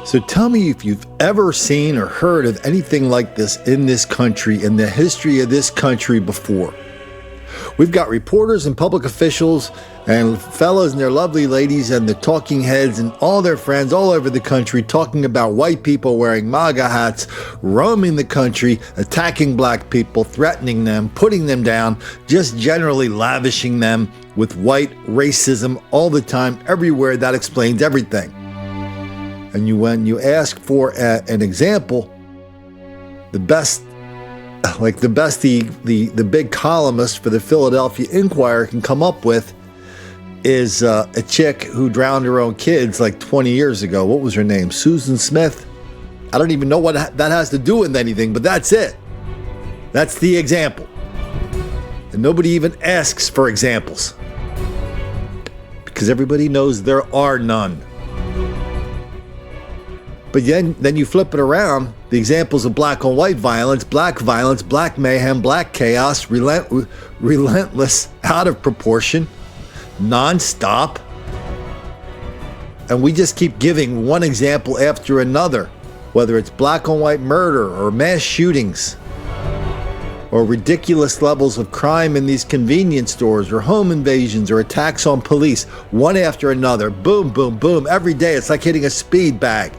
So tell me if you've ever seen or heard of anything like this in this country, in the history of this country before. We've got reporters and public officials and fellows and their lovely ladies and the talking heads and all their friends all over the country talking about white people wearing MAGA hats, roaming the country, attacking black people, threatening them, putting them down, just generally lavishing them with white racism all the time, everywhere. That explains everything. And when you ask for an example, the big columnist for the Philadelphia Inquirer can come up with is a chick who drowned her own kids like 20 years ago. What was her name? Susan Smith? I don't even know what that has to do with anything, but that's it. That's the example. And nobody even asks for examples because everybody knows there are none. But then you flip it around, the examples of black on white violence, black mayhem, black chaos, relentless, out of proportion, nonstop. And we just keep giving one example after another, whether it's black on white murder or mass shootings or ridiculous levels of crime in these convenience stores or home invasions or attacks on police, one after another. Boom, boom, boom. Every day it's like hitting a speed bag.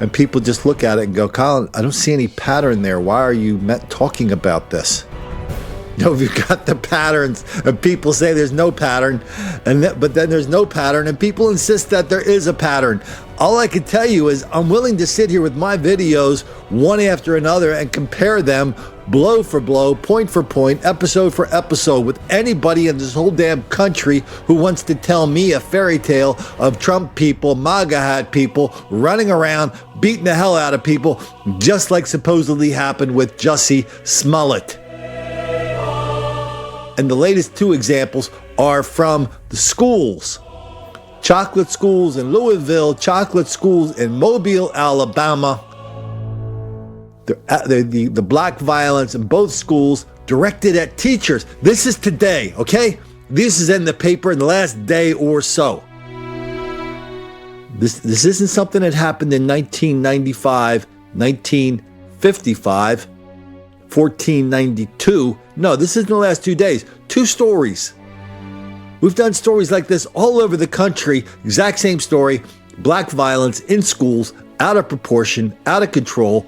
And people just look at it and go, Colin, I don't see any pattern there. Why are you talking about this? You've got the patterns, and people say there's no pattern, but then there's no pattern, and people insist that there is a pattern. All I can tell you is I'm willing to sit here with my videos one after another and compare them blow for blow, point for point, episode for episode with anybody in this whole damn country who wants to tell me a fairy tale of Trump people, MAGA hat people running around, beating the hell out of people, just like supposedly happened with Jussie Smollett. And the latest two examples are from the schools. Chocolate schools in Louisville, chocolate schools in Mobile, Alabama. The black violence in both schools directed at teachers. This is today, okay? This is in the paper in the last day or so. This isn't something that happened in 1995, 1955, 1492. No, this is in the last 2 days. Two stories. We've done stories like this all over the country. Exact same story. Black violence in schools, out of proportion, out of control.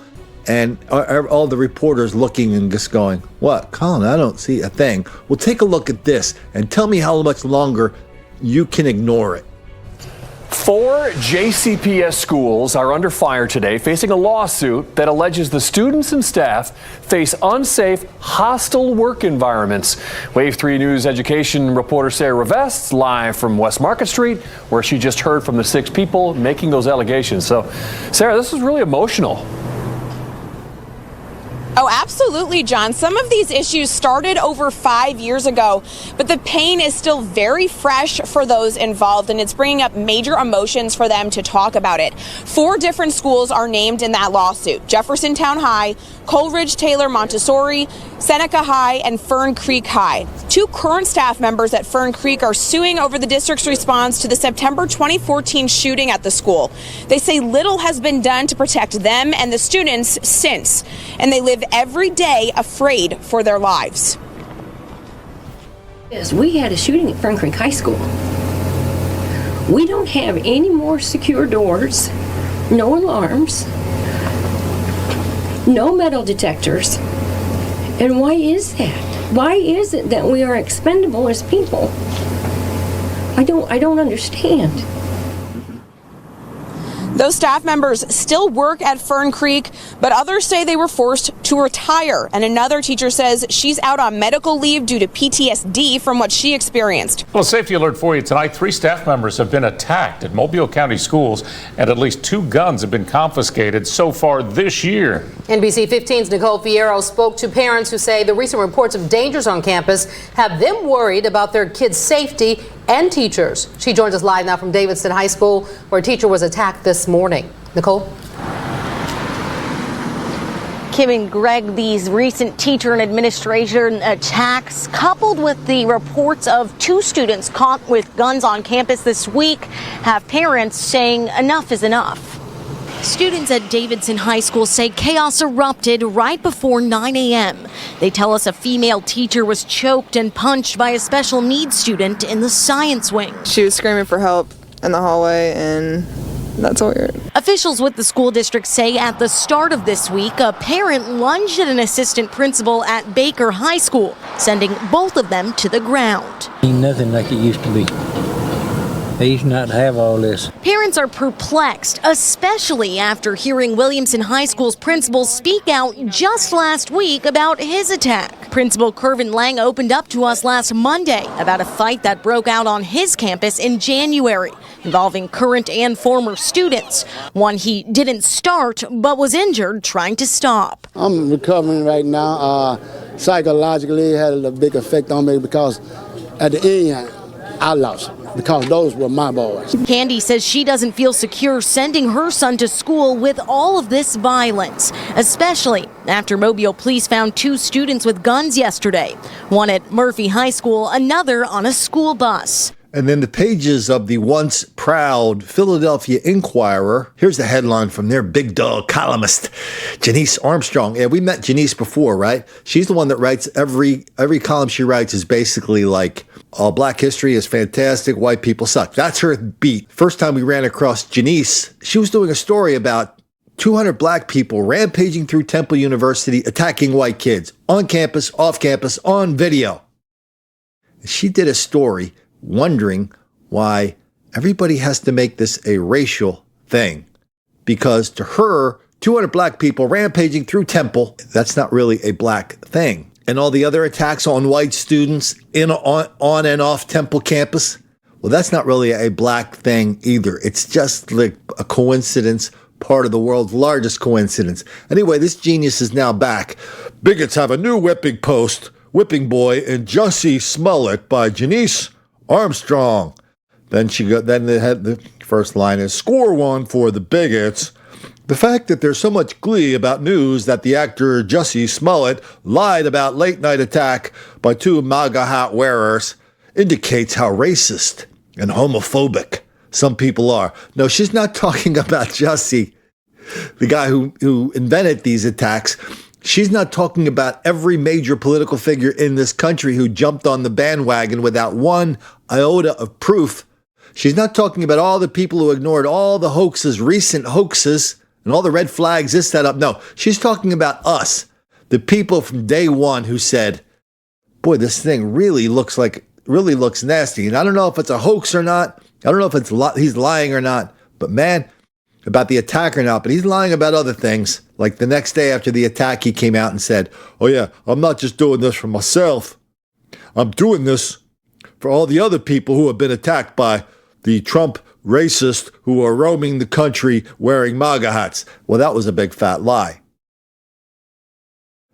And all the reporters looking and just going, what, Colin, I don't see a thing. Well, take a look at this and tell me how much longer you can ignore it. 4 JCPS schools are under fire today, facing a lawsuit that alleges the students and staff face unsafe, hostile work environments. Wave 3 News education reporter Sarah Rivest live from West Market Street, where she just heard from the 6 people making those allegations. So, Sarah, this is really emotional. Oh, absolutely, John. Some of these issues started over 5 years ago, but the pain is still very fresh for those involved, and it's bringing up major emotions for them to talk about it. 4 different schools are named in that lawsuit: Jeffersontown High, Coleridge Taylor Montessori, Seneca High, and Fern Creek High. 2 current staff members at Fern Creek are suing over the district's response to the September 2014 shooting at the school. They say little has been done to protect them and the students since, and they live every day afraid for their lives. Yes, we had a shooting at Fern Creek High School. We don't have any more secure doors, no alarms, no metal detectors. And why is that? Why is it that we are expendable as people? I don't understand. Those staff members still work at Fern Creek, but others say they were forced to retire. And another teacher says she's out on medical leave due to PTSD from what she experienced. Well, a safety alert for you tonight. 3 staff members have been attacked at Mobile County schools, and at least 2 guns have been confiscated so far this year. NBC 15's Nicole Fierro spoke to parents who say the recent reports of dangers on campus have them worried about their kids' safety and teachers. She joins us live now from Davidson High School, where a teacher was attacked this morning. Nicole? Kim and Greg, these recent teacher and administration attacks, coupled with the reports of 2 students caught with guns on campus this week, have parents saying enough is enough. Students at Davidson High School say chaos erupted right before 9 a.m. They tell us a female teacher was choked and punched by a special needs student in the science wing. She was screaming for help in the hallway, and that's all we heard. Officials with the school district say at the start of this week, a parent lunged at an assistant principal at Baker High School, sending both of them to the ground. Ain't nothing like it used to be. They used not to have all this. Parents are perplexed, especially after hearing Williamson High School's principal speak out just last week about his attack. Principal Kervin Lang opened up to us last Monday about a fight that broke out on his campus in January, involving current and former students. One he didn't start, but was injured trying to stop. I'm recovering right now. Psychologically, it had a big effect on me because at the end, I lost because those were my boys. Candy says she doesn't feel secure sending her son to school with all of this violence, especially after Mobile police found 2 students with guns yesterday, one at Murphy High School, another on a school bus. And then the pages of the once proud Philadelphia Inquirer. Here's the headline from their big dog columnist, Janice Armstrong. Yeah, we met Janice before, right? She's the one that writes every column she writes is basically like, Black history is fantastic, white people suck. That's her beat. First time we ran across Janice, she was doing a story about 200 black people rampaging through Temple University, attacking white kids on campus, off campus, on video. She did a story wondering why everybody has to make this a racial thing. Because to her, 200 black people rampaging through Temple, that's not really a black thing. And all the other attacks on white students on and off Temple campus, well, that's not really a black thing either. It's just like a coincidence, part of the world's largest coincidence. Anyway, this genius is now back. Bigots have a new whipping post, Whipping Boy and Jussie Smollett by Janice Armstrong. Then the first line is, score one for the bigots. The fact that there's so much glee about news that the actor Jussie Smollett lied about late-night attack by 2 MAGA hat wearers indicates how racist and homophobic some people are. No, she's not talking about Jussie, the guy who invented these attacks. She's not talking about every major political figure in this country who jumped on the bandwagon without one iota of proof. She's not talking about all the people who ignored all the hoaxes, recent hoaxes, and all the red flags, this, that, up. No, she's talking about us, the people from day one who said, boy, this thing really looks nasty. And I don't know if it's a hoax or not. I don't know if he's lying or not. But man, about the attack or not. But he's lying about other things. Like the next day after the attack, he came out and said, oh yeah, I'm not just doing this for myself. I'm doing this for all the other people who have been attacked by the Trump racists who are roaming the country wearing MAGA hats. Well, that was a big fat lie.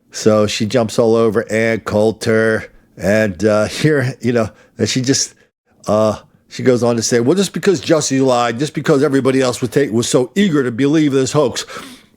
So she jumps all over Ann Coulter, and here, and she goes on to say, well, just because Jussie lied, just because everybody else was so eager to believe this hoax,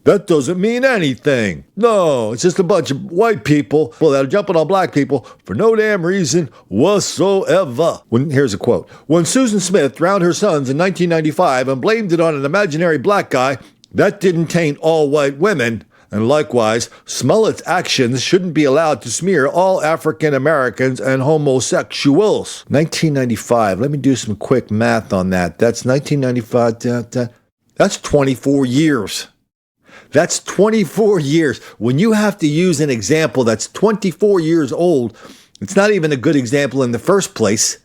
that doesn't mean anything. No, it's just a bunch of white people that are jumping on black people for no damn reason whatsoever. Here's a quote. When Susan Smith drowned her sons in 1995 and blamed it on an imaginary black guy, that didn't taint all white women. And likewise, Smollett's actions shouldn't be allowed to smear all African Americans and homosexuals. 1995, let me do some quick math on that. That's 1995, that's 24 years. That's 24 years. When you have to use an example that's 24 years old, it's not even a good example in the first place.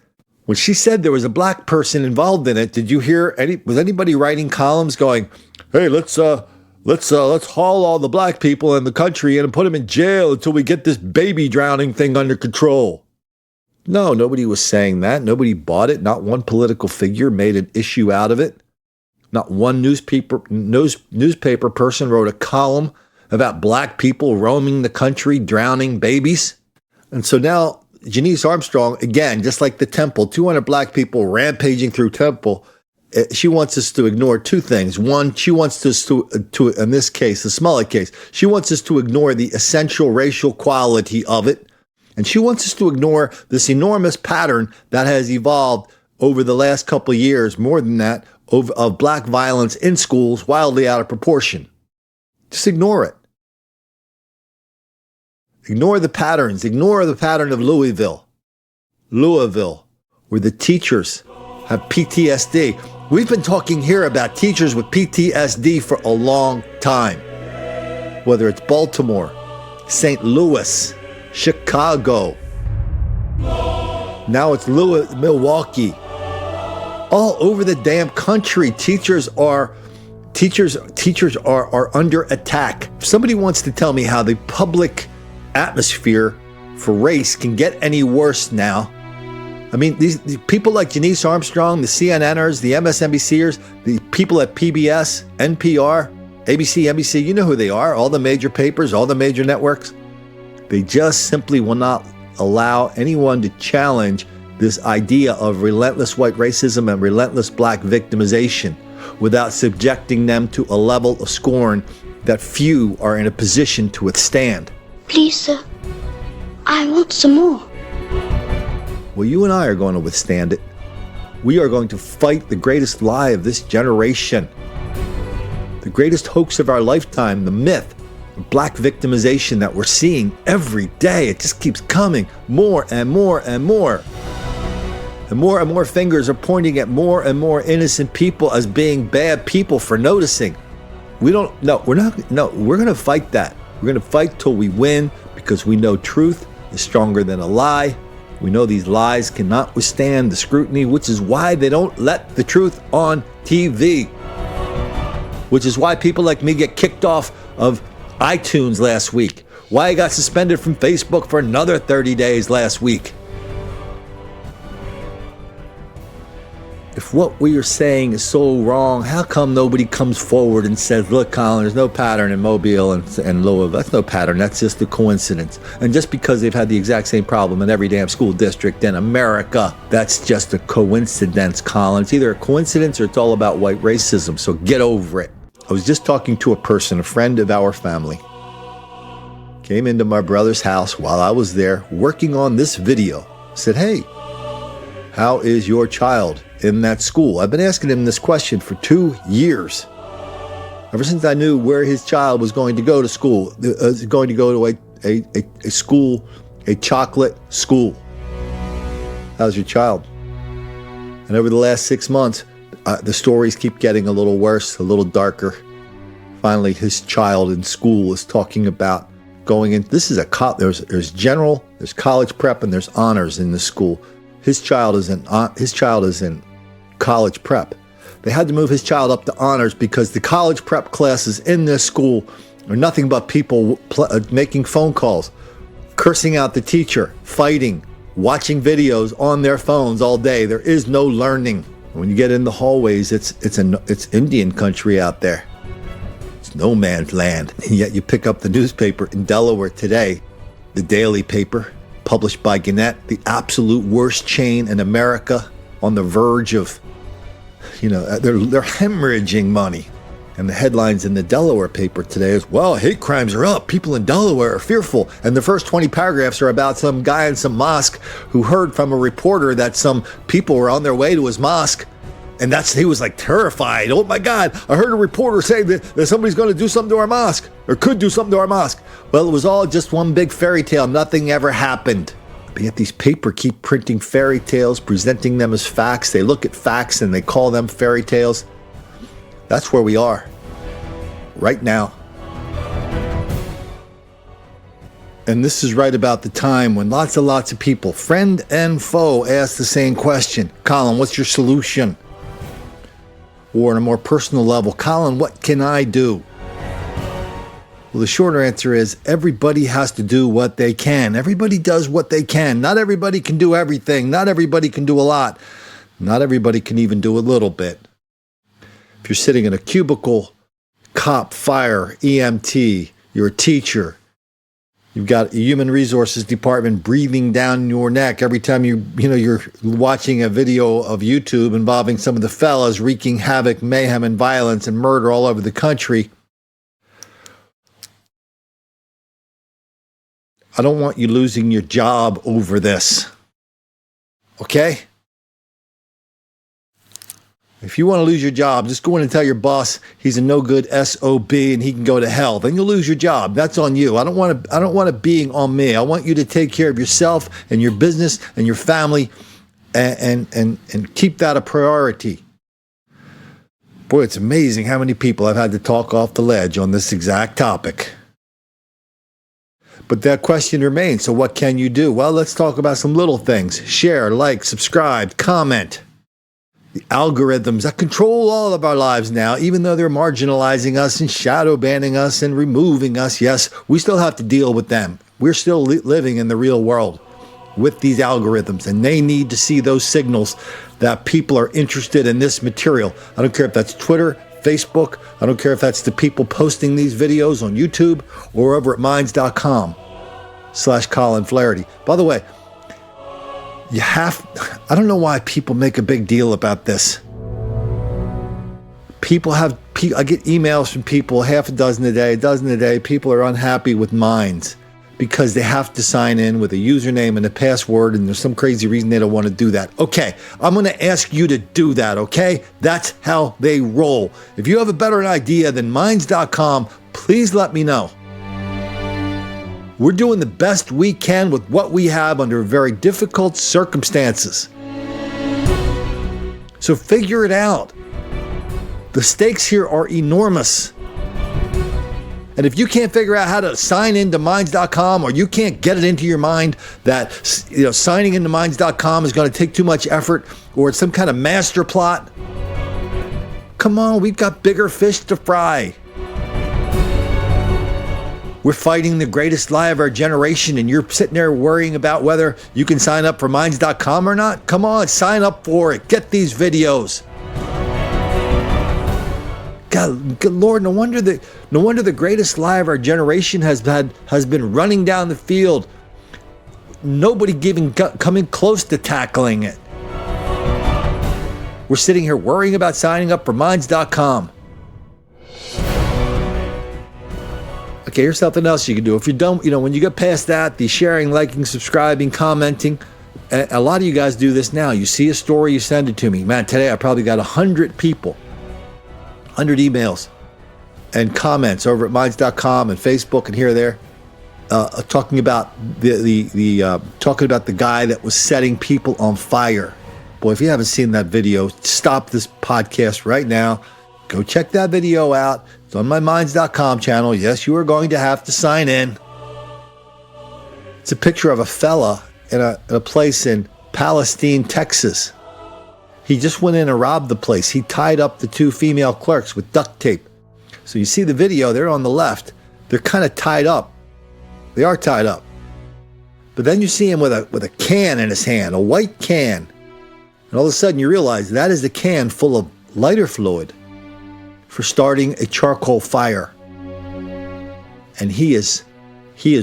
When she said there was a black person involved in it, did you hear was anybody writing columns going, hey, let's haul all the black people in the country and put them in jail until we get this baby drowning thing under control? No, nobody was saying that. Nobody bought it. Not one political figure made an issue out of it. Not one newspaper person wrote a column about black people roaming the country, drowning babies. And so now Janice Armstrong, again, just like the Temple, 200 black people rampaging through Temple, she wants us to ignore two things. One, she wants us to in this case, the Smollett case, she wants us to ignore the essential racial quality of it. And she wants us to ignore this enormous pattern that has evolved over the last couple of years, more than that, of black violence in schools wildly out of proportion. Just ignore it. Ignore the patterns. Ignore the pattern of Louisville, where the teachers have PTSD. We've been talking here about teachers with PTSD for a long time. Whether it's Baltimore, St. Louis, Chicago, now it's Milwaukee. All over the damn country, teachers are under attack. If somebody wants to tell me how the public atmosphere for race can get any worse now, I mean, these people like Janice Armstrong, the CNNers, the MSNBCers, the people at PBS, NPR, ABC, NBC, you know who they are, all the major papers, all the major networks. They just simply will not allow anyone to challenge this idea of relentless white racism and relentless black victimization without subjecting them to a level of scorn that few are in a position to withstand. Please, sir, I want some more. Well, you and I are going to withstand it. We are going to fight the greatest lie of this generation, the greatest hoax of our lifetime, the myth of black victimization that we're seeing every day. It just keeps coming more and more and more. And more fingers are pointing at more and more innocent people as being bad people for noticing. We're going to fight that. We're going to fight till we win, because we know truth is stronger than a lie. We know these lies cannot withstand the scrutiny, which is why they don't let the truth on TV. Which is why people like me get kicked off of iTunes last week. Why I got suspended from Facebook for another 30 days last week. If what we are saying is so wrong, how come nobody comes forward and says, look, Colin, there's no pattern in Mobile and Louisville. That's no pattern. That's just a coincidence. And just because they've had the exact same problem in every damn school district in America, that's just a coincidence, Colin. It's either a coincidence or it's all about white racism. So get over it. I was just talking to a person, a friend of our family. Came into my brother's house while I was there working on this video. Said, hey, how is your child in that school? I've been asking him this question for 2 years. Ever since I knew where his child was going to go to school, going to go to a school, a chocolate school. How's your child? And over the last 6 months, the stories keep getting a little worse, a little darker. Finally, his child in school is talking about going in. This is there's general, there's college prep, and there's honors in this school. His child is in college prep. They had to move his child up to honors because the college prep classes in this school are nothing but people making phone calls, cursing out the teacher, fighting, watching videos on their phones all day. There is no learning. When you get in the hallways, it's Indian country out there. It's no man's land. And yet you pick up the newspaper in Delaware today, the daily paper, published by Gannett, the absolute worst chain in America, on the verge of, they're hemorrhaging money. And the headlines in the Delaware paper today is, well, hate crimes are up. People in Delaware are fearful. And the first 20 paragraphs are about some guy in some mosque who heard from a reporter that some people were on their way to his mosque. And he was like terrified. Oh my God, I heard a reporter say that somebody's going to do something to our mosque, or could do something to our mosque. Well, it was all just one big fairy tale. Nothing ever happened. But yet these papers keep printing fairy tales, presenting them as facts. They look at facts and they call them fairy tales. That's where we are right now. And this is right about the time when lots of people, friend and foe, ask the same question. Colin, what's your solution? Or on a more personal level, Colin, what can I do? Well, the shorter answer is everybody has to do what they can. Everybody does what they can. Not everybody can do everything. Not everybody can do a lot. Not everybody can even do a little bit. If you're sitting in a cubicle, cop, fire, EMT, you're a teacher, You've got a human resources department breathing down your neck every time you're watching a video of YouTube involving some of the fellas wreaking havoc, mayhem, and violence and murder all over the country. I don't want you losing your job over this. Okay? If you want to lose your job, just go in and tell your boss he's a no good SOB and he can go to hell. Then you'll lose your job. That's on you. I don't want it being on me. I want you to take care of yourself and your business and your family and keep that a priority. Boy, it's amazing how many people I've had to talk off the ledge on this exact topic. But that question remains. So what can you do? Well, let's talk about some little things. Share, like, subscribe, comment. The algorithms that control all of our lives now, even though they're marginalizing us and shadow banning us and removing us, yes, we still have to deal with them. We're still living in the real world with these algorithms, and they need to see those signals that people are interested in this material. I don't care if that's Twitter, Facebook. I don't care if that's the people posting these videos on YouTube or over at minds.com/Colin Flaherty. By the way, I don't know why people make a big deal about this. I get emails from people, half a dozen a day. People are unhappy with Minds because they have to sign in with a username and a password, and there's some crazy reason they don't want to do that. Okay, I'm going to ask you to do that, okay? That's how they roll. If you have a better idea than Minds.com, please let me know. We're doing the best we can with what we have under very difficult circumstances. So figure it out. The stakes here are enormous. And if you can't figure out how to sign into Minds.com, or you can't get it into your mind that signing into Minds.com is going to take too much effort, or it's some kind of master plot, come on, we've got bigger fish to fry. We're fighting the greatest lie of our generation, and you're sitting there worrying about whether you can sign up for Minds.com or not? Come on, sign up for it. Get these videos. God, good Lord, no wonder the greatest lie of our generation has been running down the field. Nobody coming close to tackling it. We're sitting here worrying about signing up for Minds.com. Okay, here's something else you can do. If you're done, when you get past that, the sharing, liking, subscribing, commenting, a lot of you guys do this now. You see a story, you send it to me. Man, today I probably got 100 people, 100 emails and comments over at Minds.com and Facebook and here or there, talking about talking about the guy that was setting people on fire. Boy, if you haven't seen that video, stop this podcast right now. Go check that video out. It's on my Minds.com channel. Yes, you are going to have to sign in. It's a picture of a fella in a place in Palestine, Texas. He just went in and robbed the place. He tied up the two female clerks with duct tape. So you see the video, they're on the left. They're kind of tied up. They are tied up. But then you see him with a can in his hand, a white can. And all of a sudden you realize that is the can full of lighter fluid for starting a charcoal fire. And he is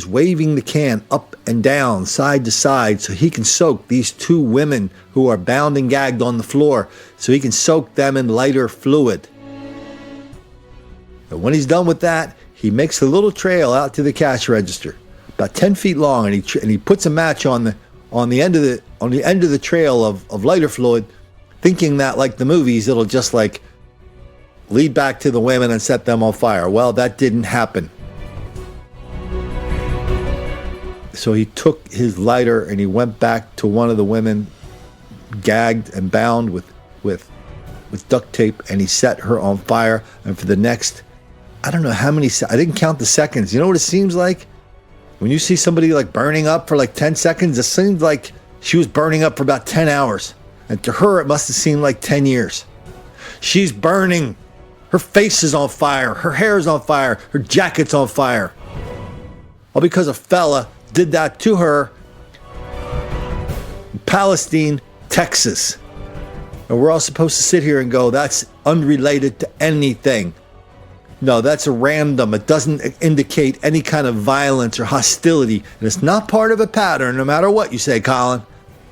waving the can up and down, side to side, so he can soak these two women who are bound and gagged on the floor, so he can soak them in lighter fluid. And when he's done with that, he makes a little trail out to the cash register, about 10 feet long, and he puts a match on the end of the trail of lighter fluid, thinking that, like the movies, it'll just like lead back to the women and set them on fire. Well, that didn't happen. So he took his lighter and he went back to one of the women, gagged and bound with duct tape, and he set her on fire. And for the next, I don't know how many, I didn't count the seconds. You know what it seems like? When you see somebody like burning up for like 10 seconds, it seems like she was burning up for about 10 hours. And to her, it must have seemed like 10 years. She's burning. Her face is on fire. Her hair is on fire. Her jacket's on fire. All because a fella did that to her in Palestine, Texas. And we're all supposed to sit here and go, that's unrelated to anything. No, that's a random. It doesn't indicate any kind of violence or hostility. And it's not part of a pattern, no matter what you say, Colin.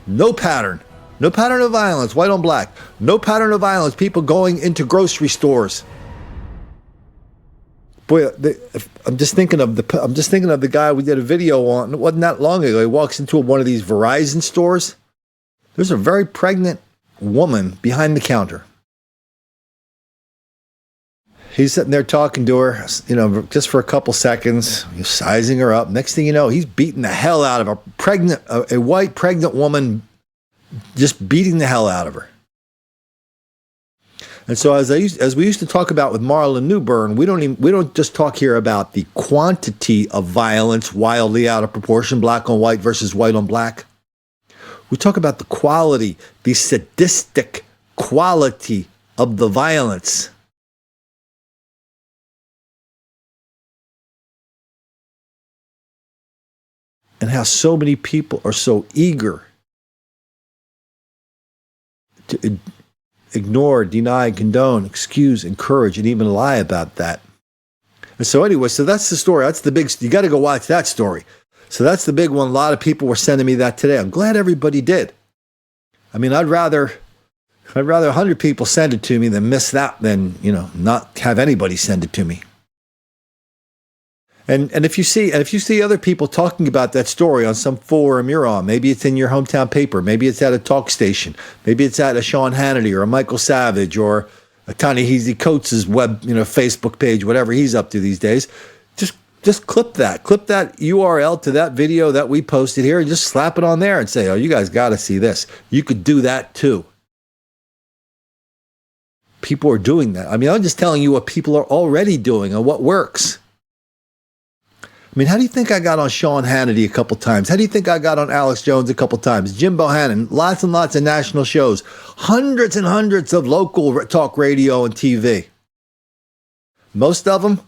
No pattern. No pattern of violence, white on black. No pattern of violence, people going into grocery stores. Boy, I'm just thinking of the guy we did a video on. It wasn't that long ago. He walks into one of these Verizon stores. There's a very pregnant woman behind the counter. He's sitting there talking to her, just for a couple seconds. He's sizing her up. Next thing you know, he's beating the hell out of a white pregnant woman, just beating the hell out of her. And so as we used to talk about with Marlon Newbern, we don't just talk here about the quantity of violence wildly out of proportion, black on white versus white on black. We talk about the quality, the sadistic quality of the violence. And how so many people are so eager to ignore, deny, condone, excuse, encourage, and even lie about that. And so anyway, so that's the story. That's the big, you got to go watch that story. So that's the big one. A lot of people were sending me that today. I'm glad everybody did. I mean, I'd rather 100 people send it to me than miss that than, not have anybody send it to me. And if you see other people talking about that story on some forum you're on, maybe it's in your hometown paper, maybe it's at a talk station, maybe it's at a Sean Hannity or a Michael Savage or a Ta-Nehisi Coates' web, Facebook page, whatever he's up to these days, just clip that URL to that video that we posted here and just slap it on there and say, oh, you guys got to see this. You could do that too. People are doing that. I mean, I'm just telling you what people are already doing and what works. I mean, how do you think I got on Sean Hannity a couple times? How do you think I got on Alex Jones a couple times? Jim Bohannon, lots and lots of national shows, hundreds and hundreds of local talk radio and TV. Most of them,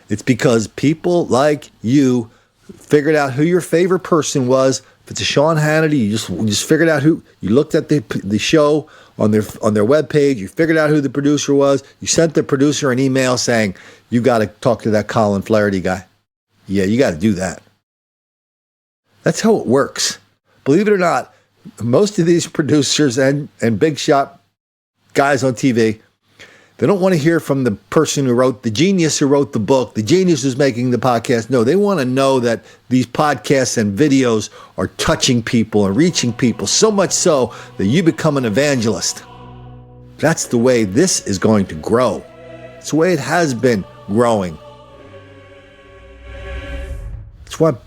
it's because people like you figured out who your favorite person was. If it's a Sean Hannity, you just figured out who. You looked at the show on their webpage. You figured out who the producer was. You sent the producer an email saying, you got to talk to that Colin Flaherty guy. Yeah, you got to do that. That's how it works. Believe it or not, most of these producers and big shot guys on TV, they don't want to hear from the person who wrote, the genius who wrote the book, the genius who's making the podcast. No, they want to know that these podcasts and videos are touching people and reaching people, so much so that you become an evangelist. That's the way this is going to grow. It's the way it has been growing.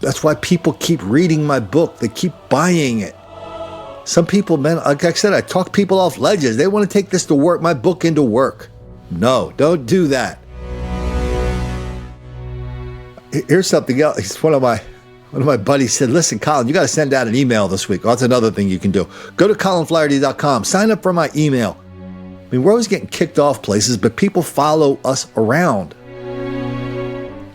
That's why people keep reading my book. They keep buying it. Some people, man, like I said, I talk people off ledges. They want to take this to work, my book into work. No, don't do that. Here's something else. One of my buddies said, listen, Colin, you got to send out an email this week. Well, that's another thing you can do. Go to colinflaherty.com. Sign up for my email. I mean, we're always getting kicked off places, but people follow us around.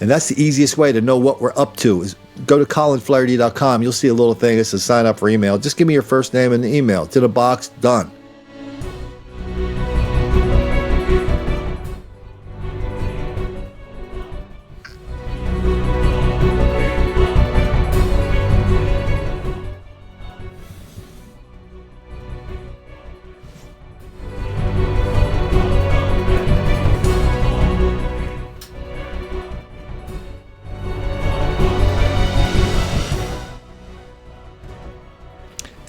And that's the easiest way to know what we're up to is go to colinflaherty.com. You'll see a little thing that says sign up for email. Just give me your first name and the email. It's in a box. Done.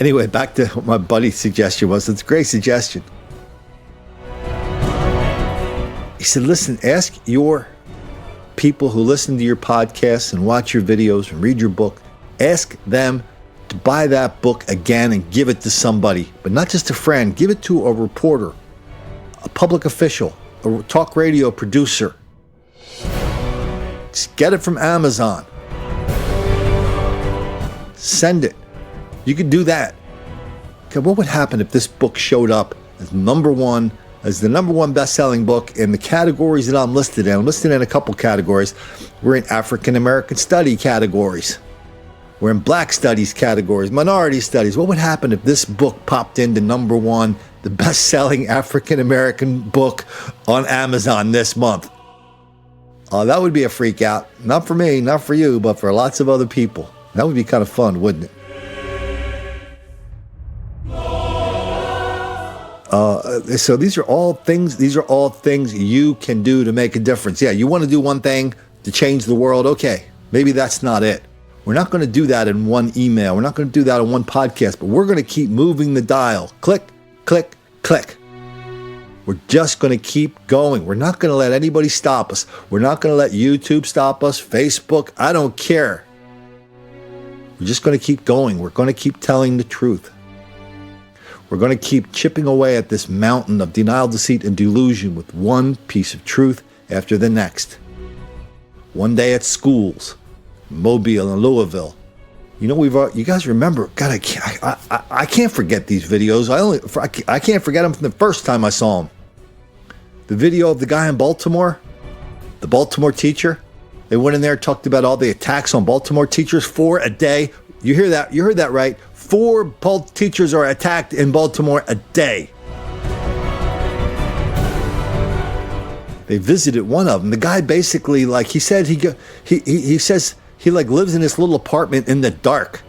Anyway, back to what my buddy's suggestion was. It's a great suggestion. He said, listen, ask your people who listen to your podcasts and watch your videos and read your book, ask them to buy that book again and give it to somebody, but not just a friend. Give it to a reporter, a public official, a talk radio producer. Just get it from Amazon. Send it. You could do that. Okay, what would happen if this book showed up as the number one best-selling book in the categories that I'm listed in? I'm listed in a couple categories. We're in African American study categories. We're in Black studies categories, minority studies. What would happen if this book popped into number one, the best-selling African American book on Amazon this month? That would be a freak out. Not for me, not for you, but for lots of other people. That would be kind of fun, wouldn't it? So these are all things you can do to make a difference. Yeah, you want to do one thing to change the world. Okay, maybe that's not it. We're not going to do that in one email. We're not going to do that in one podcast, but we're going to keep moving the dial. Click, click, click. We're just going to keep going. We're not going to let anybody stop us. We're not going to let YouTube stop us, Facebook. I don't care. We're just going to keep going. We're going to keep telling the truth. We're going to keep chipping away at this mountain of denial, deceit, and delusion with one piece of truth after the next. One day at schools, Mobile and Louisville. You know, you guys remember, God, I can't forget these videos. I can't forget them from the first time I saw them. The video of the guy in Baltimore, the Baltimore teacher. They went in there and talked about all the attacks on Baltimore teachers. 4 a day. You hear that? You heard that right. 4 teachers are attacked in Baltimore a day. They visited one of them. The guy basically, like he said, he says he like lives in this little apartment in the dark.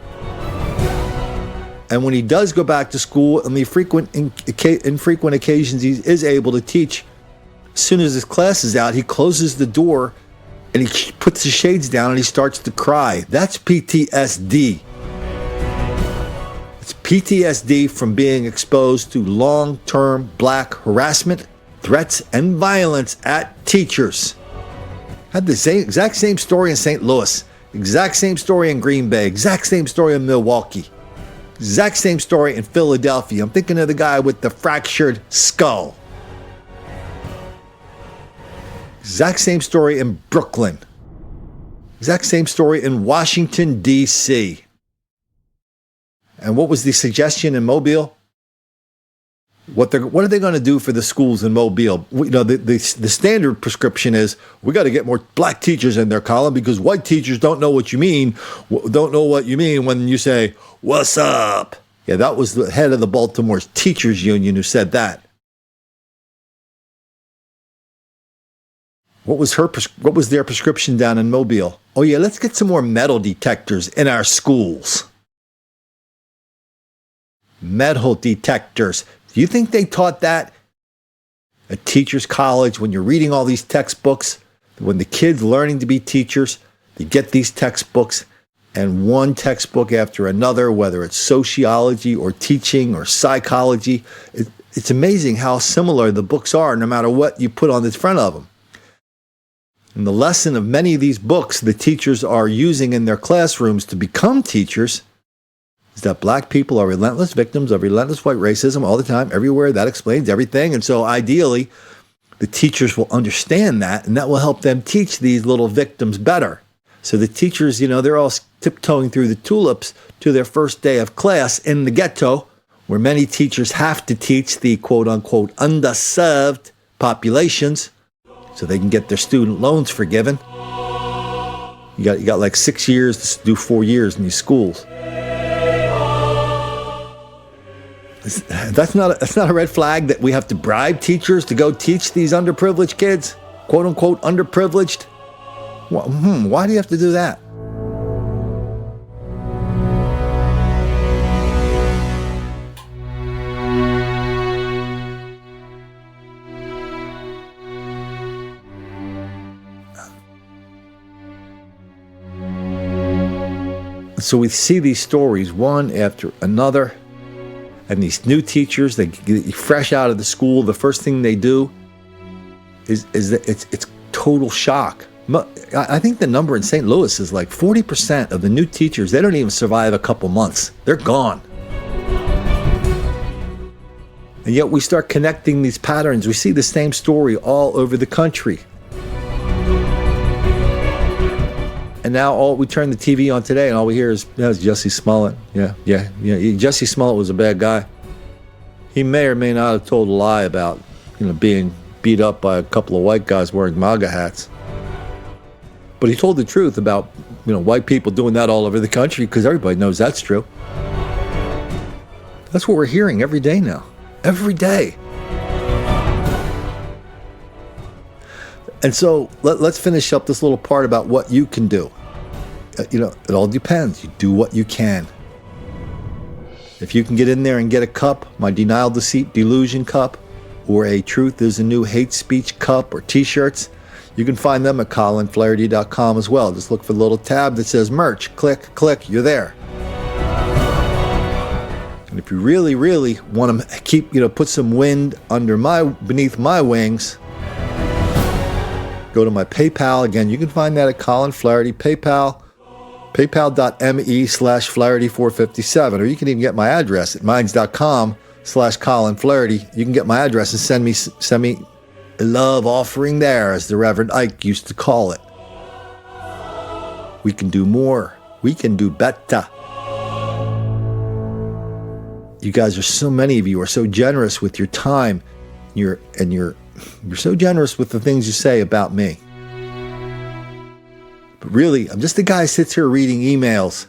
And when he does go back to school, on the infrequent occasions he is able to teach, as soon as his class is out, he closes the door and he puts the shades down and he starts to cry. That's PTSD. It's PTSD from being exposed to long-term black harassment, threats, and violence at teachers. Had the exact same story in St. Louis, exact same story in Green Bay, exact same story in Milwaukee, exact same story in Philadelphia. I'm thinking of the guy with the fractured skull. Exact same story in Brooklyn. Exact same story in Washington, D.C. And what was the suggestion in Mobile? What are they going to do for the schools in Mobile? You know, the standard prescription is we got to get more black teachers in there, Colin, because white teachers don't know what you mean when you say, "What's up?" Yeah, that was the head of the Baltimore Teachers Union who said that. What was their prescription down in Mobile? Oh yeah, let's get some more metal detectors in our schools. Metal detectors. Do you think they taught that at Teachers College when you're reading all these textbooks? When the kids learning to be teachers, they get these textbooks and one textbook after another, whether it's sociology or teaching or psychology. It's amazing how similar the books are no matter what you put on the front of them. And the lesson of many of these books the teachers are using in their classrooms to become teachers is that black people are relentless victims of relentless white racism all the time, everywhere. That explains everything. And so ideally, the teachers will understand that, and that will help them teach these little victims better. So the teachers, you know, they're all tiptoeing through the tulips to their first day of class in the ghetto, where many teachers have to teach the quote-unquote underserved populations so they can get their student loans forgiven. You got like 6 years to do 4 years in these schools. That's not a red flag that we have to bribe teachers to go teach these underprivileged kids, quote unquote underprivileged. Why do you have to do that? So we see these stories one after another. And these new teachers, they get fresh out of the school, the first thing they do is that it's total shock. I think the number in St. Louis is like 40% of the new teachers, they don't even survive a couple months. They're gone. And yet we start connecting these patterns. We see the same story all over the country. And now we turn the TV on today, and all we hear is Jussie Smollett. Yeah. Jussie Smollett was a bad guy. He may or may not have told a lie about, being beat up by a couple of white guys wearing MAGA hats. But he told the truth about, white people doing that all over the country, because everybody knows that's true. That's what we're hearing every day now. Every day. And so let's finish up this little part about what you can do. It all depends. You do what you can. If you can get in there and get a cup, my Denial, Deceit, Delusion cup, or a Truth is a New Hate Speech cup or t-shirts, you can find them at colinflaherty.com as well. Just look for the little tab that says merch. Click, you're there. And if you really, really want to keep, put some wind beneath my wings, go to my PayPal. Again, you can find that at Colin Flaherty, paypal.me/Flaherty457, or you can even get my address at minds.com/Colin Flaherty. You can get my address and send me a love offering there, as the Reverend Ike used to call it. We can do more. We can do better. You guys many of you are so generous with your time. You're so generous with the things you say about me. But really, I'm just the guy who sits here reading emails,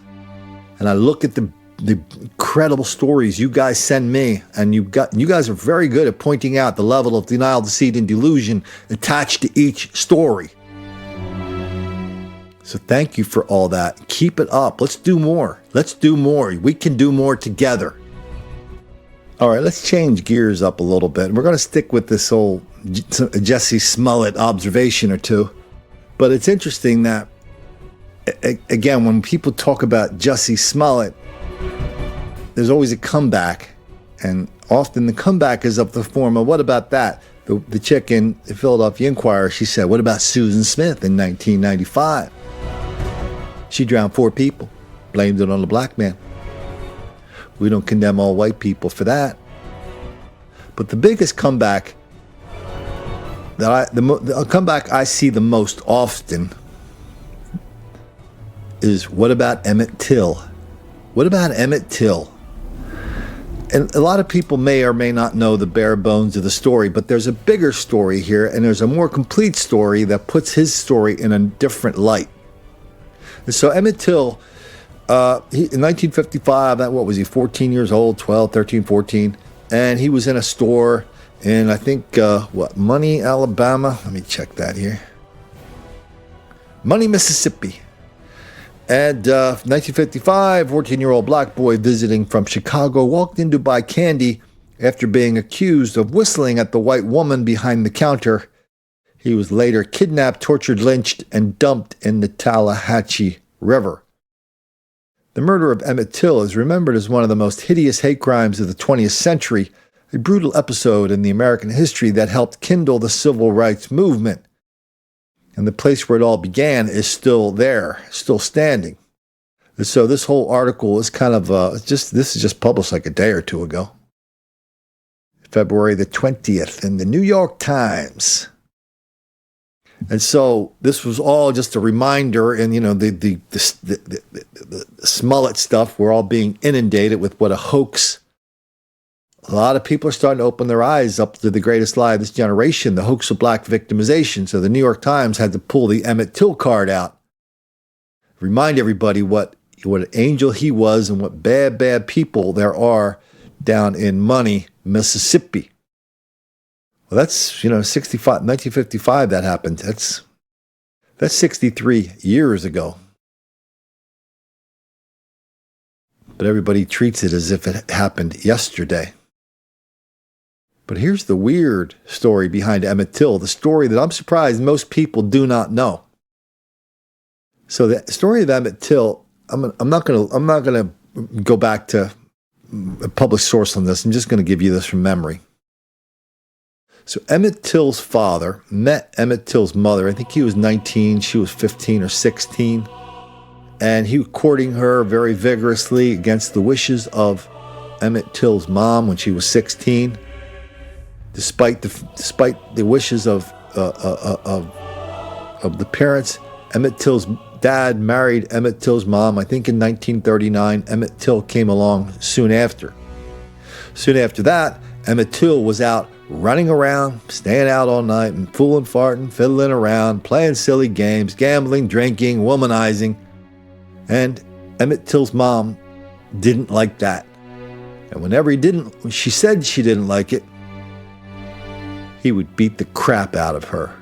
and I look at the incredible stories you guys send me, and you guys are very good at pointing out the level of denial, deceit, and delusion attached to each story. So thank you for all that. Keep it up. Let's do more. We can do more together. All right, let's change gears up a little bit. We're going to stick with this old Jesse Smollett observation or two. But it's interesting that, again, when people talk about Jesse Smollett, there's always a comeback. And often the comeback is of the form of, what about that? The chick in the Philadelphia Inquirer, she said, what about Susan Smith in 1995? She drowned 4 people, blamed it on the black man. We don't condemn all white people for that. But the biggest comeback the comeback I see the most often is, what about Emmett Till? What about Emmett Till? And a lot of people may or may not know the bare bones of the story, but there's a bigger story here, and there's a more complete story that puts his story in a different light. And so Emmett Till, in 1955, what was he, 14 years old, 12, 13, 14, and he was in a store in, I think, Money, Alabama? Let me check that here. Money, Mississippi. And 1955, 14-year-old black boy visiting from Chicago walked in to buy candy after being accused of whistling at the white woman behind the counter. He was later kidnapped, tortured, lynched, and dumped in the Tallahatchie River. The murder of Emmett Till is remembered as one of the most hideous hate crimes of the 20th century, a brutal episode in the American history that helped kindle the civil rights movement. And the place where it all began is still there, still standing. And so this whole article is kind of, this is just published like a day or two ago. February the 20th in the New York Times. And so this was all just a reminder, and the Smollett stuff, we're all being inundated with what a hoax. A lot of people are starting to open their eyes up to the greatest lie of this generation, the hoax of black victimization. So the New York Times had to pull the Emmett Till card out. Remind everybody what an angel he was and what bad people there are down in Money, Mississippi. Well, that's, 1955 that happened. That's 63 years ago. But everybody treats it as if it happened yesterday. But here's the weird story behind Emmett Till, the story that I'm surprised most people do not know. So the story of Emmett Till, I'm not gonna go back to a published source on this. I'm just going to give you this from memory. So Emmett Till's father met Emmett Till's mother. I think he was 19, she was 15 or 16. And he was courting her very vigorously against the wishes of Emmett Till's mom when she was 16. Despite the wishes of the parents, Emmett Till's dad married Emmett Till's mom, I think in 1939. Emmett Till came along soon after. Soon after that, Emmett Till was out running around, staying out all night, and fooling, farting, fiddling around, playing silly games, gambling, drinking, womanizing. And Emmett Till's mom didn't like that. And whenever when she said she didn't like it, he would beat the crap out of her.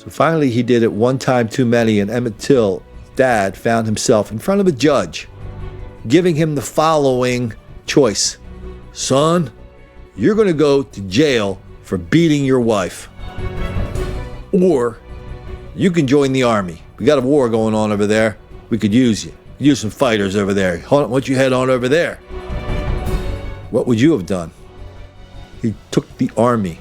So finally he did it one time too many, and Emmett Till's dad found himself in front of a judge, giving him the following choice. Son, you're going to go to jail for beating your wife. Or you can join the army. We got a war going on over there. We could use you. Use some fighters over there. Hold on, why don't you head on over there? What would you have done? He took the army.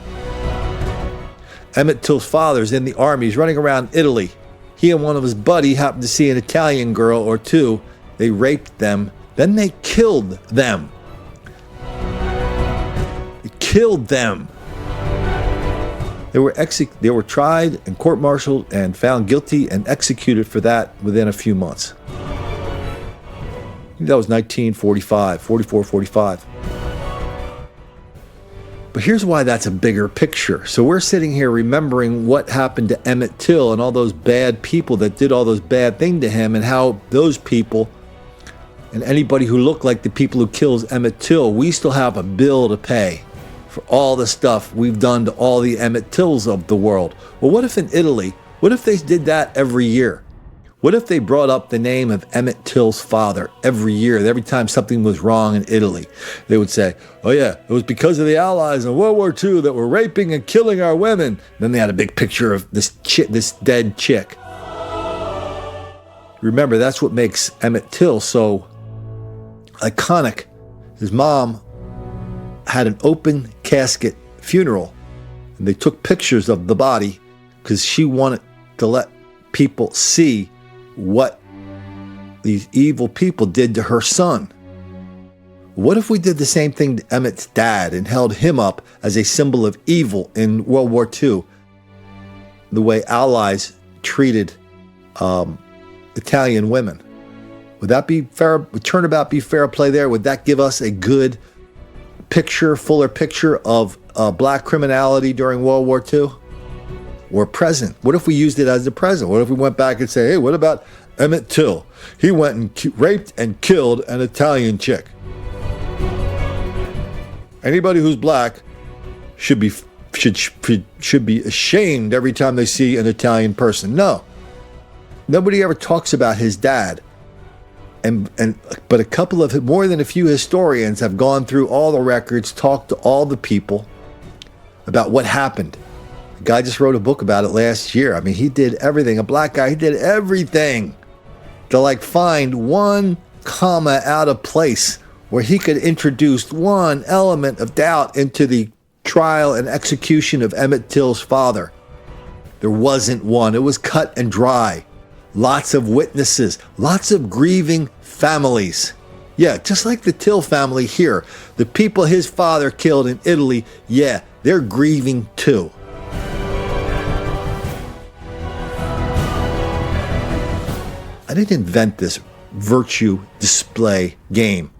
Emmett Till's father's in the army. He's running around Italy. He and one of his buddies happened to see an Italian girl or two. They raped them. Then they killed them. They killed them. They were tried and court-martialed and found guilty and executed for that within a few months. I think that was 1945, 44, 45. But here's why that's a bigger picture. So we're sitting here remembering what happened to Emmett Till and all those bad people that did all those bad things to him, and how those people and anybody who looked like the people who kills Emmett Till, we still have a bill to pay for all the stuff we've done to all the Emmett Tills of the world. Well, what if in Italy, what if they did that every year? What if they brought up the name of Emmett Till's father every year? Every time something was wrong in Italy, they would say, oh yeah, it was because of the Allies in World War II that were raping and killing our women. Then they had a big picture of this dead chick. Remember, that's what makes Emmett Till so iconic. His mom had an open casket funeral, and they took pictures of the body because she wanted to let people see what these evil people did to her son. What if we did the same thing to Emmett's dad and held him up as a symbol of evil in World War II, the way Allies treated Italian women? Would that be fair? Would turnabout be fair play there? Would that give us a good picture, fuller picture of black criminality during World War II? Or present? What if we used it as the present? What if we went back and say, hey, what about Emmett Till? He went and raped and killed an Italian chick. Anybody who's black should be ashamed every time they see an Italian person. No. Nobody ever talks about his dad. But a couple of, more than a few historians have gone through all the records, talked to all the people about what happened. The guy just wrote a book about it last year. I mean, he did everything. A black guy, he did everything to find one comma out of place where he could introduce one element of doubt into the trial and execution of Emmett Till's father. There wasn't one. It was cut and dry. Lots of witnesses, lots of grieving families. Yeah, just like the Till family here. The people his father killed in Italy, yeah, they're grieving too. I didn't invent this virtue display game.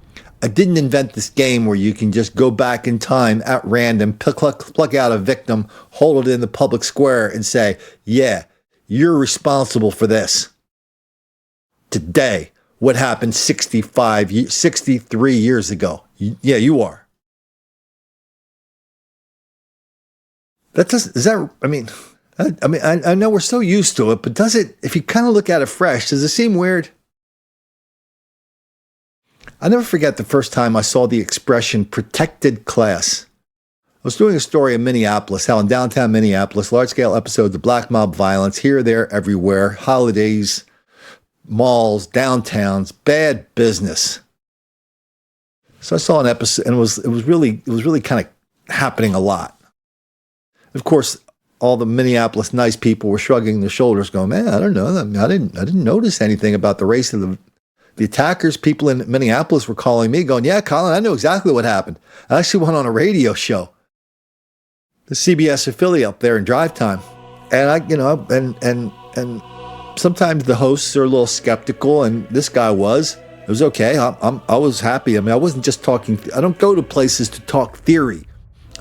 I didn't invent this game where you can just go back in time at random, pluck out a victim, hold it in the public square and say, yeah, you're responsible for this. Today, what happened 63 years ago? Yeah, you are. I know we're so used to it, but does it, if you kind of look at it fresh, does it seem weird? I never forget the first time I saw the expression protected class. I was doing a story in Minneapolis, how in downtown Minneapolis, large-scale episodes of black mob violence, here, there, everywhere, holidays, malls, downtowns, bad business. So I saw an episode, and it was really kind of happening a lot. Of course, all the Minneapolis nice people were shrugging their shoulders, going, "Man, I don't know. I didn't notice anything about the race of the attackers." People in Minneapolis were calling me, going, "Yeah, Colin, I know exactly what happened. I actually went on a radio show, the CBS affiliate up there in drive time, and and sometimes the hosts are a little skeptical, and this guy was. It was okay. I was happy. I mean, I wasn't just talking. I don't go to places to talk theory.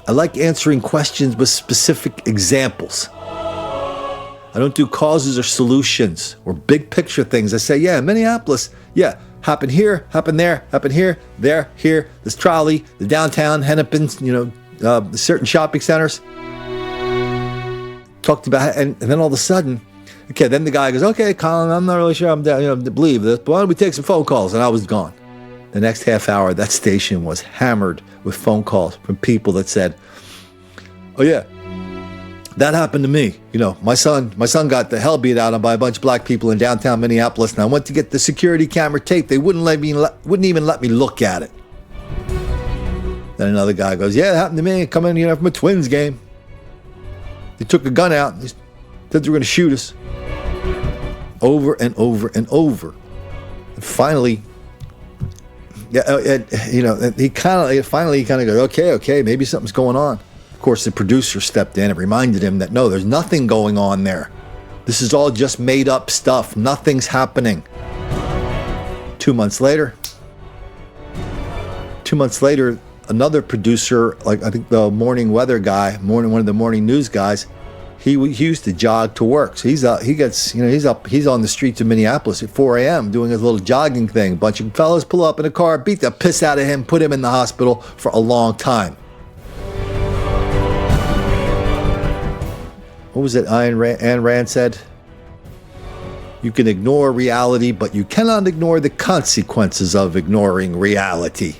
I like answering questions with specific examples. I don't do causes or solutions or big picture things. I say, yeah, Minneapolis, yeah, happened here, happened there, happened here, there, here, this trolley, the downtown, Hennepin, certain shopping centers. talked about, and then all of a sudden, okay, then the guy goes, okay, Colin, I'm not really sure I'm to believe this, but why don't we take some phone calls? And I was gone. The next half hour, that station was hammered with phone calls from people that said, oh yeah, that happened to me. My son got the hell beat out of him by a bunch of black people in downtown Minneapolis, and I went to get the security camera tape. They wouldn't even let me look at it. Then another guy goes, yeah, it happened to me. Coming from a Twins game. They took a gun out. They said they were going to shoot us. Over and over and over. And finally, he kind of goes, okay, maybe something's going on. Of course, the producer stepped in and reminded him that no, there's nothing going on there. This is all just made up stuff. Nothing's happening. 2 months later, another producer, like I think the morning weather guy, one of the morning news guys, he used to jog to work. So he's on the streets of Minneapolis at 4 a.m. doing his little jogging thing. A bunch of fellas pull up in a car, beat the piss out of him, put him in the hospital for a long time. What was it Ayn Rand said? You can ignore reality, but you cannot ignore the consequences of ignoring reality.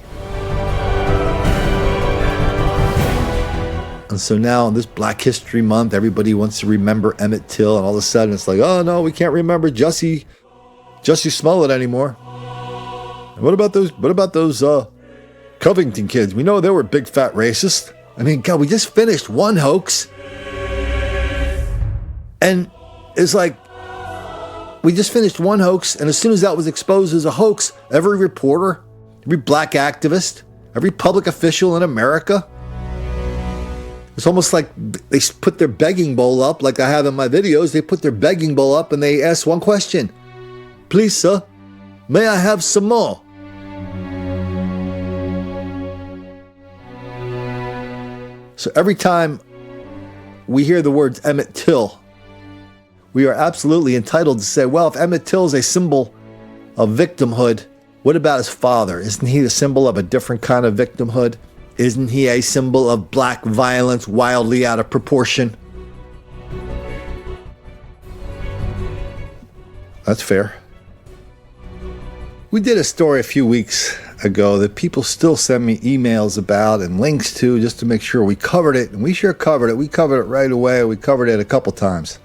And so now in this Black History Month, everybody wants to remember Emmett Till, and all of a sudden it's like, oh no, we can't remember Jussie Smollett anymore. And what about those Covington kids? We know they were big fat racists. I mean, God, we just finished one hoax. And it's like, we just finished one hoax, and as soon as that was exposed as a hoax, every reporter, every black activist, every public official in America, it's almost like they put their begging bowl up, like I have in my videos. They put their begging bowl up and they ask one question. Please, sir, may I have some more? So every time we hear the words Emmett Till, we are absolutely entitled to say, well, if Emmett Till is a symbol of victimhood, what about his father? Isn't he the symbol of a different kind of victimhood? Isn't he a symbol of black violence wildly out of proportion? That's fair. We did a story a few weeks ago that people still send me emails about and links to just to make sure we covered it. And we sure covered it. We covered it right away. We covered it a couple times.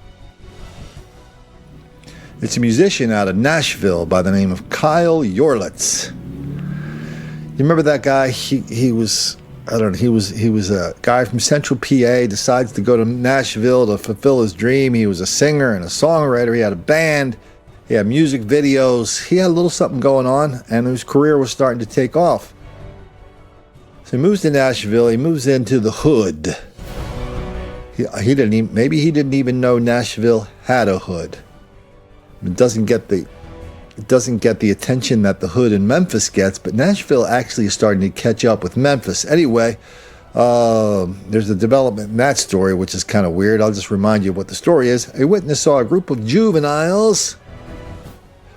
It's a musician out of Nashville by the name of Kyle Yorlitz. You remember that guy? He was a guy from Central PA, decides to go to Nashville to fulfill his dream. He was a singer and a songwriter. He had a band. He had music videos. He had a little something going on, and his career was starting to take off. So he moves to Nashville. He moves into the hood. He didn't even know Nashville had a hood. It doesn't get the attention that the hood in Memphis gets, but Nashville actually is starting to catch up with Memphis. Anyway, there's a development in that story, which is kind of weird. I'll just remind you what the story is. A witness saw a group of juveniles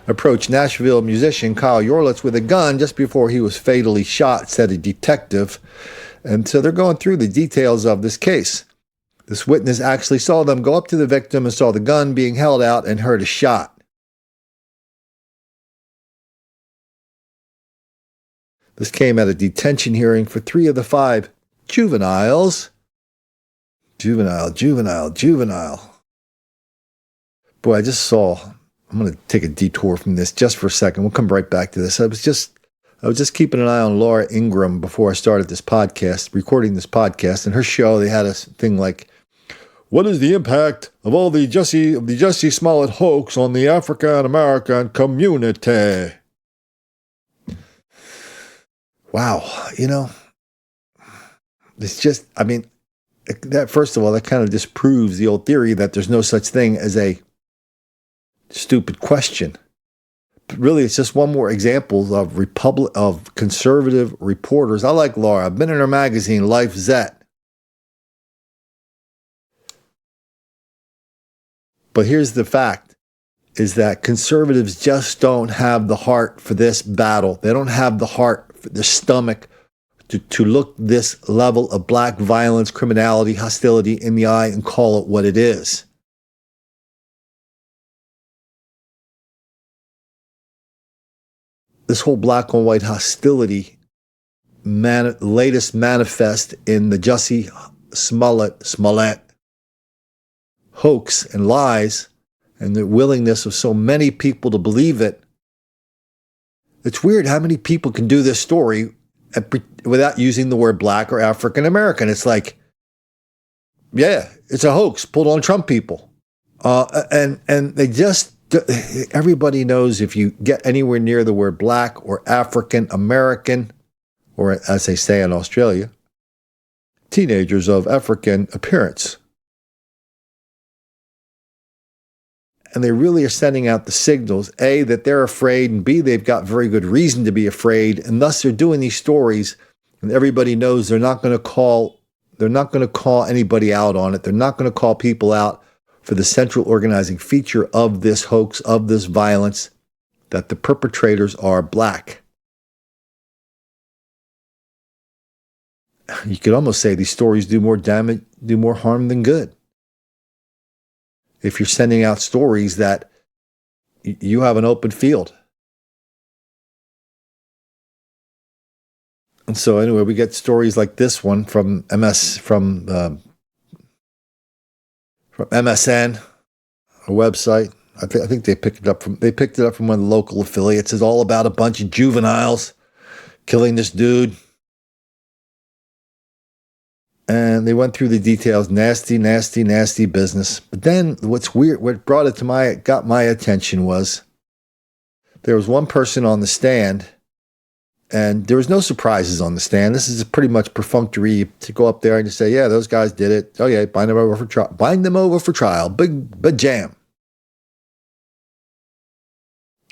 approach Nashville musician Kyle Yorlitz with a gun just before he was fatally shot, said a detective. And so they're going through the details of this case. This witness actually saw them go up to the victim and saw the gun being held out and heard a shot. This came at a detention hearing for 3 of the 5 juveniles. Juvenile. Boy, I'm going to take a detour from this just for a second. We'll come right back to this. I was just keeping an eye on Laura Ingraham before I started this podcast, recording this podcast. And her show, they had a thing like, what is the impact of all the Jussie Smollett hoax on the African-American community? Wow, it's just, that first of all, that kind of disproves the old theory that there's no such thing as a stupid question. But really, it's just one more example of conservative reporters. I like Laura. I've been in her magazine, Life Zet. But here's the fact, is that conservatives just don't have the heart for this battle. They don't have the heart, the stomach to look this level of black violence, criminality, hostility in the eye and call it what it is. This whole black on white hostility latest manifest in the Jussie Smollett hoax and lies, and the willingness of so many people to believe it. It's weird how many people can do this story without using the word black or African American. It's like, yeah, it's a hoax pulled on Trump people. And they just, everybody knows if you get anywhere near the word black or African American, or as they say in Australia, teenagers of African appearance. And they really are sending out the signals, A, that they're afraid, and B, they've got very good reason to be afraid, and thus they're doing these stories, and everybody knows they're not going to call anybody out on it. They're not going to call people out for the central organizing feature of this hoax, of this violence, that the perpetrators are black. You could almost say these stories do more damage, do more harm than good. If you're sending out stories that you have an open field. And so anyway, we get stories like this one from MSN, a website. I think they picked it up from one of the local affiliates. It's all about a bunch of juveniles killing this dude. And they went through the details, nasty, nasty, nasty business. But then what's weird, what got my attention was there was one person on the stand, and there was no surprises on the stand. This is pretty much perfunctory to go up there and just say, yeah, those guys did it. Oh yeah, bind them over for trial. Bind them over for trial. Big jam.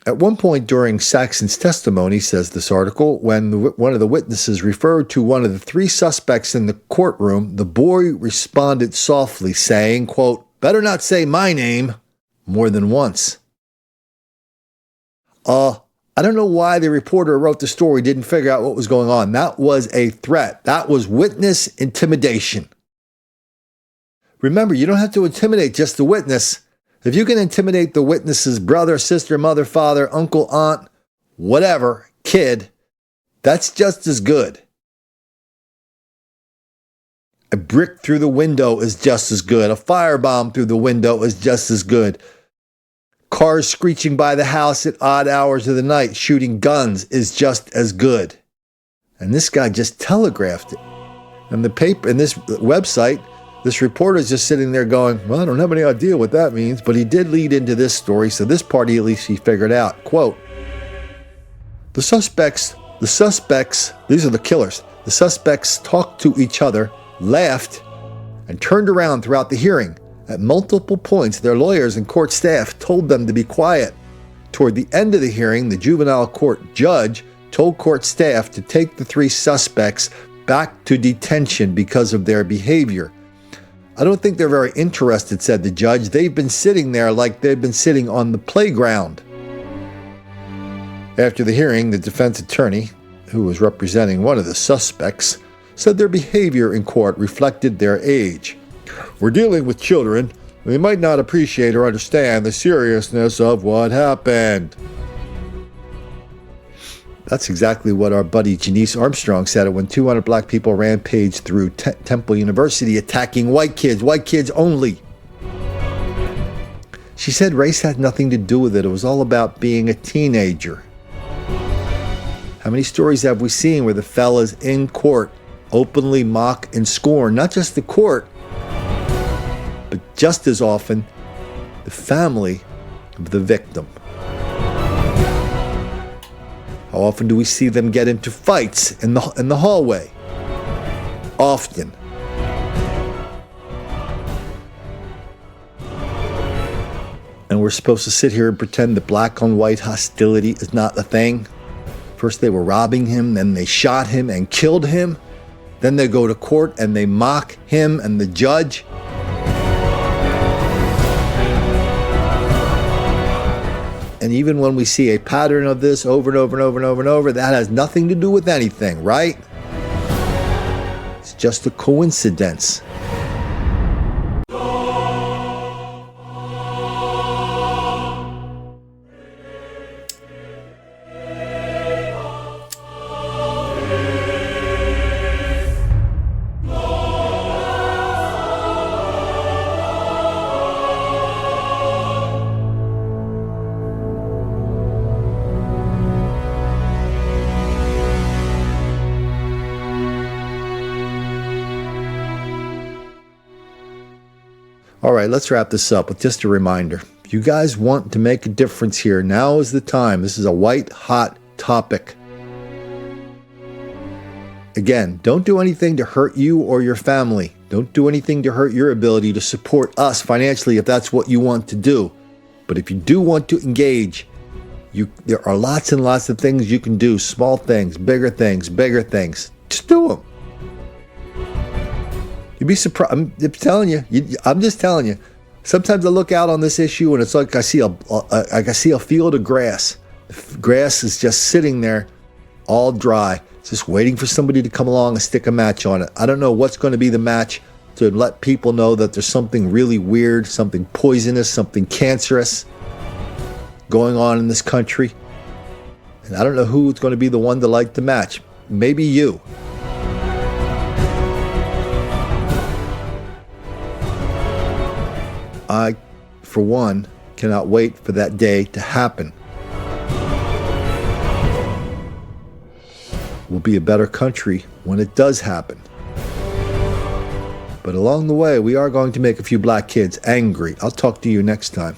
At one point during Saxon's testimony, says this article, when one of the witnesses referred to one of the three suspects in the courtroom, the boy responded softly, saying, quote, "Better not say my name," more than once. I don't know why the reporter who wrote the story didn't figure out what was going on. That was a threat. That was witness intimidation. Remember, you don't have to intimidate just the witness. If you can intimidate the witness's brother, sister, mother, father, uncle, aunt, whatever, kid, that's just as good. A brick through the window is just as good. A firebomb through the window is just as good. Cars screeching by the house at odd hours of the night, shooting guns, is just as good. And this guy just telegraphed it. And the paper, and this website, this reporter is just sitting there going, well, I don't have any idea what that means, but he did lead into this story, so this party at least he figured out. Quote, the suspects, these are the killers, the suspects talked to each other, laughed, and turned around throughout the hearing. At multiple points, their lawyers and court staff told them to be quiet. Toward the end of the hearing, the juvenile court judge told court staff to take the three suspects back to detention because of their behavior. I don't think they're very interested, said the judge. They've been sitting there like they've been sitting on the playground. After the hearing, the defense attorney, who was representing one of the suspects, said their behavior in court reflected their age. We're dealing with children. They might not appreciate or understand the seriousness of what happened. That's exactly what our buddy Janice Armstrong said when 200 black people rampaged through Temple University attacking white kids only. She said race had nothing to do with it. It was all about being a teenager. How many stories have we seen where the fellas in court openly mock and scorn, not just the court, but just as often, the family of the victim? How often do we see them get into fights in the hallway? Often. And we're supposed to sit here and pretend that black on white hostility is not a thing? First they were robbing him, then they shot him and killed him. Then they go to court and they mock him and the judge. And even when we see a pattern of this over and over and over and over and over, that has nothing to do with anything, right? just a coincidence. All right, let's wrap this up with just a reminder. If you guys want to make a difference here, now is the time. This is a white-hot topic. Again, don't do anything to hurt you or your family. Don't do anything to hurt your ability to support us financially if that's what you want to do. But if you do want to engage, there are lots and lots of things you can do. Small things, bigger things. Just do them. You'd be surprised. I'm just telling you. Sometimes I look out on this issue and it's like I see a field of grass. The grass is just sitting there, all dry, just waiting for somebody to come along and stick a match on it. I don't know what's going to be the match to let people know that there's something really weird, something poisonous, something cancerous going on in this country. And I don't know who's going to be the one to light the match. Maybe you. I, for one, cannot wait for that day to happen. We'll be a better country when it does happen. But along the way, we are going to make a few black kids angry. I'll talk to you next time.